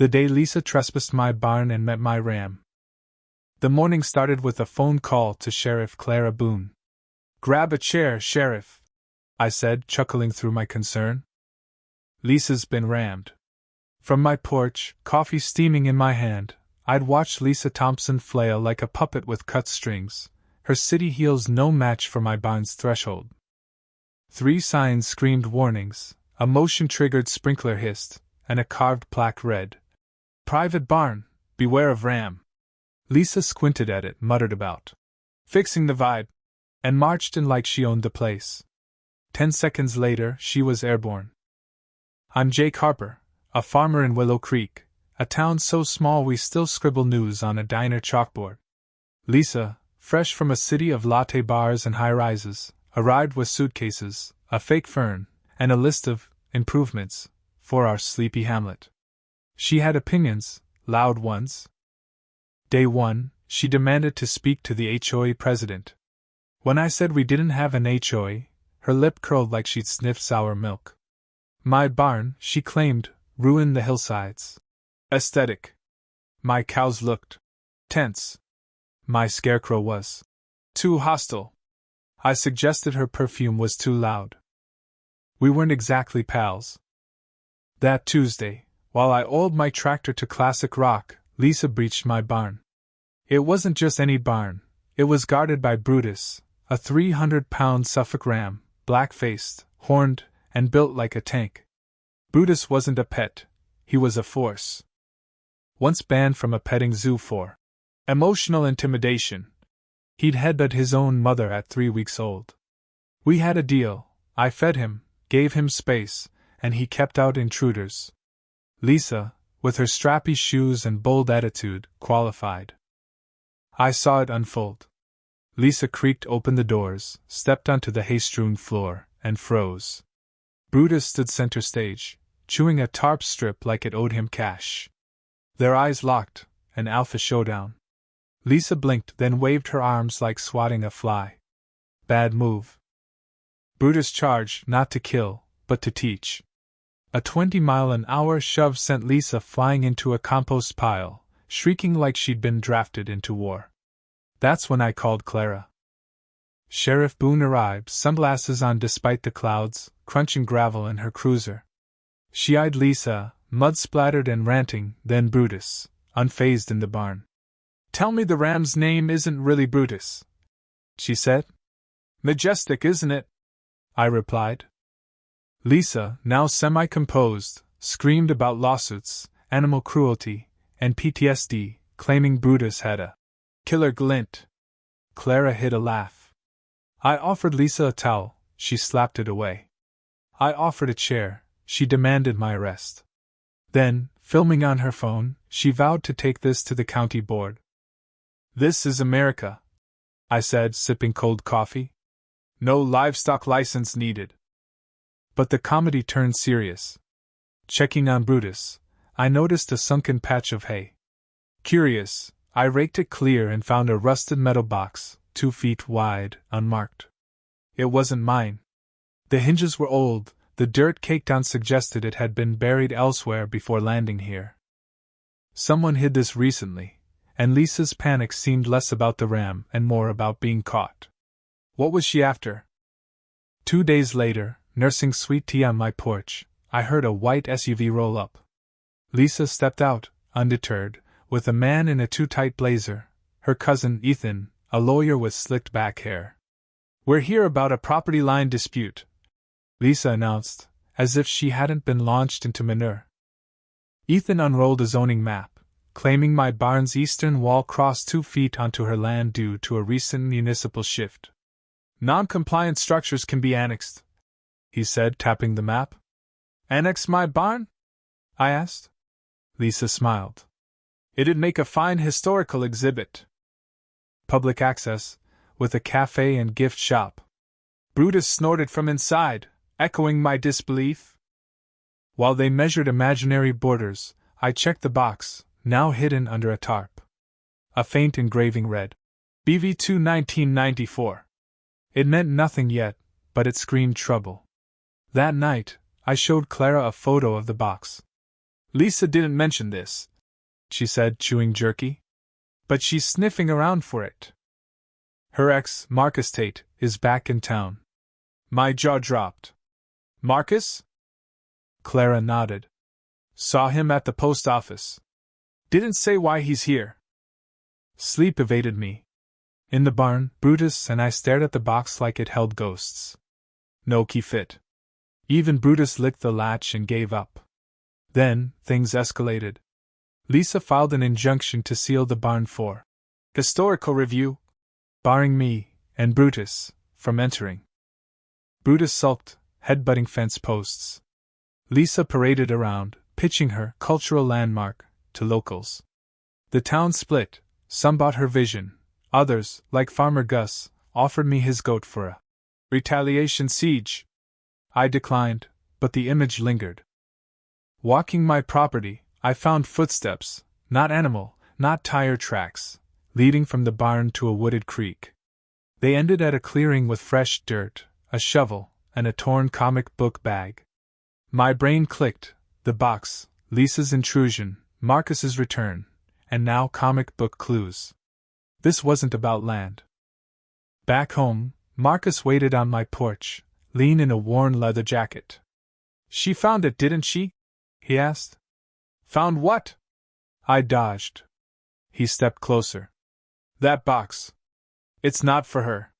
The day Lisa trespassed my barn and met my ram. The morning started with a phone call to Sheriff Clara Boone. "Grab a chair, Sheriff," I said, chuckling through my concern. "Lisa's been rammed." From my porch, coffee steaming in my hand, I'd watched Lisa Thompson flail like a puppet with cut strings, her city heels no match for my barn's threshold. 3 signs screamed warnings, a motion-triggered sprinkler hissed, and a carved plaque read, "Private barn, beware of ram." Lisa squinted at it, muttered about fixing the vibe, and marched in like she owned the place. 10 seconds later, she was airborne. "I'm Jake Harper, a farmer in Willow Creek, a town so small we still scribble news on a diner chalkboard." Lisa, fresh from a city of latte bars and high-rises, arrived with suitcases, a fake fern, and a list of improvements for our sleepy hamlet. She had opinions, loud ones. Day 1, she demanded to speak to the HOA president. When I said we didn't have an HOA, her lip curled like she'd sniffed sour milk. My barn, she claimed, ruined the hillsides. Aesthetic. My cows looked tense. My scarecrow was too hostile. I suggested her perfume was too loud. We weren't exactly pals. That Tuesday, while I oiled my tractor to classic rock, Lisa breached my barn. It wasn't just any barn, it was guarded by Brutus, a 300-pound Suffolk ram, black-faced, horned, and built like a tank. Brutus wasn't a pet, he was a force. Once banned from a petting zoo for emotional intimidation, he'd headbutt his own mother at 3 weeks old. We had a deal. I fed him, gave him space, and he kept out intruders. Lisa, with her strappy shoes and bold attitude, qualified. I saw it unfold. Lisa creaked open the doors, stepped onto the hay-strewn floor, and froze. Brutus stood center stage, chewing a tarp strip like it owed him cash. Their eyes locked, an alpha showdown. Lisa blinked, then waved her arms like swatting a fly. Bad move. Brutus charged not to kill, but to teach. A 20-mile-an-hour shove sent Lisa flying into a compost pile, shrieking like she'd been drafted into war. That's when I called Clara. Sheriff Boone arrived, sunglasses on despite the clouds, crunching gravel in her cruiser. She eyed Lisa, mud-splattered and ranting, then Brutus, unfazed in the barn. "Tell me the ram's name isn't really Brutus," she said. "Majestic, isn't it?" I replied. Lisa, now semi-composed, screamed about lawsuits, animal cruelty, and PTSD, claiming Brutus had a killer glint. Clara hid a laugh. I offered Lisa a towel, she slapped it away. I offered a chair, she demanded my arrest. Then, filming on her phone, she vowed to take this to the county board. "This is America," I said, sipping cold coffee. "No livestock license needed." But the comedy turned serious. Checking on Brutus, I noticed a sunken patch of hay. Curious, I raked it clear and found a rusted metal box, 2 feet wide, unmarked. It wasn't mine. The hinges were old, the dirt caked on suggested it had been buried elsewhere before landing here. Someone hid this recently, and Lisa's panic seemed less about the ram and more about being caught. What was she after? 2 days later, nursing sweet tea on my porch, I heard a white SUV roll up. Lisa stepped out, undeterred, with a man in a too-tight blazer, her cousin Ethan, a lawyer with slicked back hair. "We're here about a property line dispute," Lisa announced, as if she hadn't been launched into manure. Ethan unrolled a zoning map, claiming my barn's eastern wall crossed 2 feet onto her land due to a recent municipal shift. "Non-compliant structures can be annexed," he said, tapping the map. "Annex my barn?" I asked. Lisa smiled. "It'd make a fine historical exhibit. Public access, with a cafe and gift shop." Brutus snorted from inside, echoing my disbelief. While they measured imaginary borders, I checked the box, now hidden under a tarp. A faint engraving read, "BV2 1994. It meant nothing yet, but it screamed trouble. That night, I showed Clara a photo of the box. Lisa didn't mention this, she said, chewing jerky. But she's sniffing around for it. Her ex, Marcus Tate, is back in town. My jaw dropped. Marcus? Clara nodded. Saw him at the post office. Didn't say why he's here. Sleep evaded me. In the barn, Brutus and I stared at the box like it held ghosts. No key fit. Even Brutus licked the latch and gave up. Then, things escalated. Lisa filed an injunction to seal the barn for historical review, barring me and Brutus from entering. Brutus sulked, headbutting fence posts. Lisa paraded around, pitching her cultural landmark to locals. The town split. Some bought her vision. Others, like Farmer Gus, offered me his goat for a retaliation siege. I declined, but the image lingered. Walking my property, I found footsteps, not animal, not tire tracks, leading from the barn to a wooded creek. They ended at a clearing with fresh dirt, a shovel, and a torn comic book bag. My brain clicked: the box, Lisa's intrusion, Marcus's return, and now comic book clues. This wasn't about land. Back home, Marcus waited on my porch, lean in a worn leather jacket. She found it, didn't she? He asked. Found what? I dodged. He stepped closer. That box. It's not for her.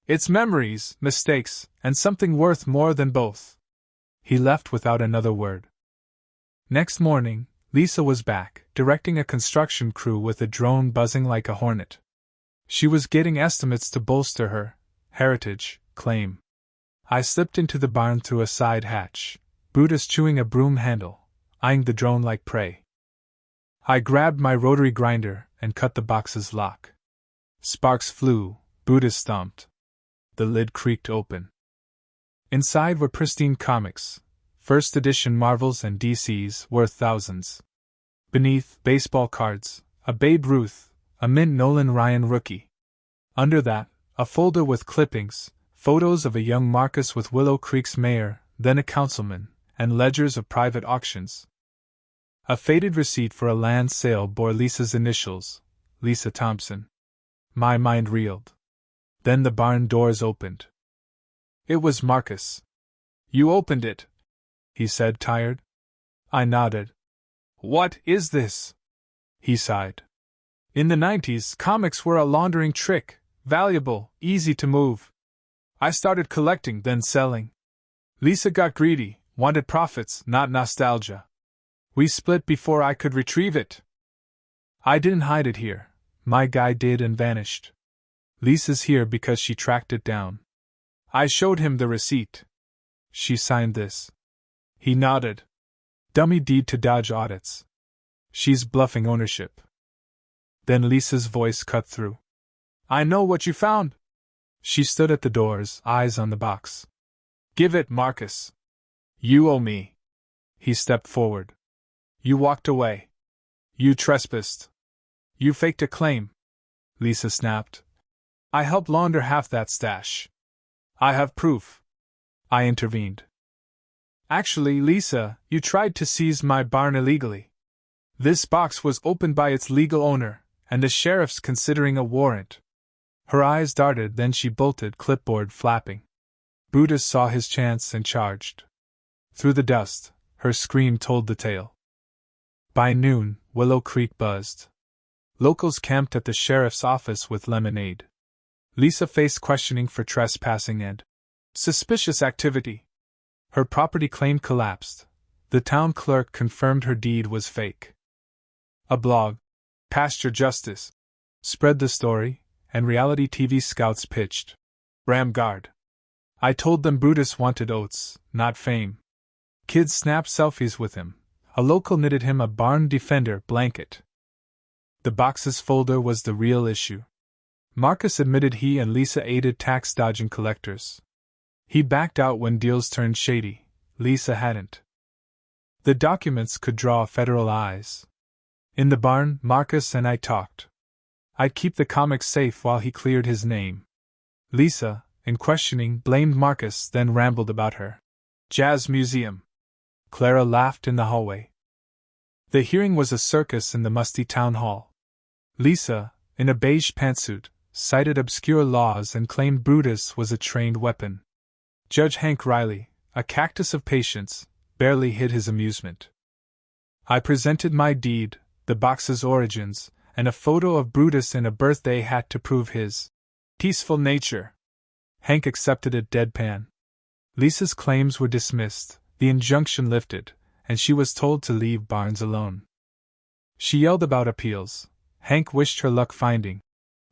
It's memories, mistakes, and something worth more than both. He left without another word. Next morning, Lisa was back, directing a construction crew with a drone buzzing like a hornet. She was getting estimates to bolster her heritage claim. I slipped into the barn through a side hatch, Brutus chewing a broom handle, eyeing the drone like prey. I grabbed my rotary grinder and cut the box's lock. Sparks flew, Brutus stomped. The lid creaked open. Inside were pristine comics, first edition Marvels and DCs worth thousands. Beneath, baseball cards, a Babe Ruth, a mint Nolan Ryan rookie. Under that, a folder with clippings, photos of a young Marcus with Willow Creek's mayor, then a councilman, and ledgers of private auctions. A faded receipt for a land sale bore Lisa's initials, Lisa Thompson. My mind reeled. Then the barn doors opened. It was Marcus. You opened it, he said, tired. I nodded. What is this? He sighed. In the 90s, comics were a laundering trick, valuable, easy to move. I started collecting, then selling. Lisa got greedy, wanted profits, not nostalgia. We split before I could retrieve it. I didn't hide it here. My guy did and vanished. Lisa's here because she tracked it down. I showed him the receipt. She signed this. He nodded. Dummy deed to dodge audits. She's bluffing ownership. Then Lisa's voice cut through. I know what you found. She stood at the doors, eyes on the box. Give it, Marcus. You owe me. He stepped forward. You walked away. You trespassed. You faked a claim. Lisa snapped. I helped launder half that stash. I have proof. I intervened. Actually, Lisa, you tried to seize my barn illegally. This box was opened by its legal owner, and the sheriff's considering a warrant. Her eyes darted, then she bolted, clipboard flapping. Brutus saw his chance and charged. Through the dust, her scream told the tale. By noon, Willow Creek buzzed. Locals camped at the sheriff's office with lemonade. Lisa faced questioning for trespassing and suspicious activity. Her property claim collapsed. The town clerk confirmed her deed was fake. A blog, Pasture Justice, spread the story, and reality TV scouts pitched. Ram guard. I told them Brutus wanted oats, not fame. Kids snapped selfies with him. A local knitted him a barn defender blanket. The box's folder was the real issue. Marcus admitted he and Lisa aided tax-dodging collectors. He backed out when deals turned shady. Lisa hadn't. The documents could draw federal eyes. In the barn, Marcus and I talked. I'd keep the comics safe while he cleared his name. Lisa, in questioning, blamed Marcus, then rambled about her jazz museum. Clara laughed in the hallway. The hearing was a circus in the musty town hall. Lisa, in a beige pantsuit, cited obscure laws and claimed Brutus was a trained weapon. Judge Hank Riley, a cactus of patience, barely hid his amusement. I presented my deed, the box's origins, and a photo of Brutus in a birthday hat to prove his peaceful nature. Hank accepted it deadpan. Lisa's claims were dismissed, the injunction lifted, and she was told to leave Barnes alone. She yelled about appeals. Hank wished her luck finding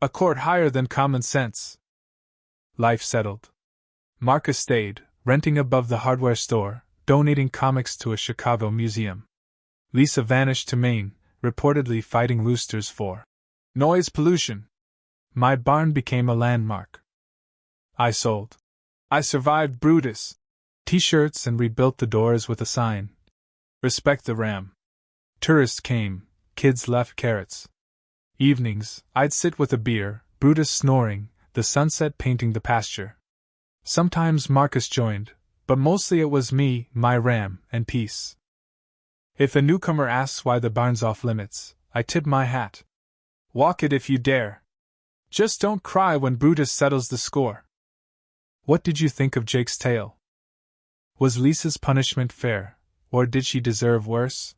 a court higher than common sense. Life settled. Marcus stayed, renting above the hardware store, donating comics to a Chicago museum. Lisa vanished to Maine, reportedly fighting roosters for noise pollution. My barn became a landmark. I sold. I survived Brutus T-shirts and rebuilt the doors with a sign. Respect the ram. Tourists came, kids left carrots. Evenings, I'd sit with a beer, Brutus snoring, the sunset painting the pasture. Sometimes Marcus joined, but mostly it was me, my ram, and peace. If a newcomer asks why the barn's off limits, I tip my hat. Walk it if you dare. Just don't cry when Brutus settles the score. What did you think of Jake's tale? Was Lisa's punishment fair, or did she deserve worse?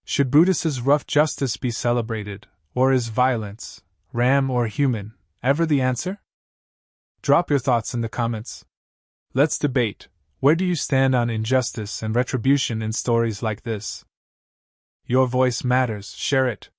Should Brutus's rough justice be celebrated, or is violence, ram or human, ever the answer? Drop your thoughts in the comments. Let's debate. Where do you stand on injustice and retribution in stories like this? Your voice matters, share it.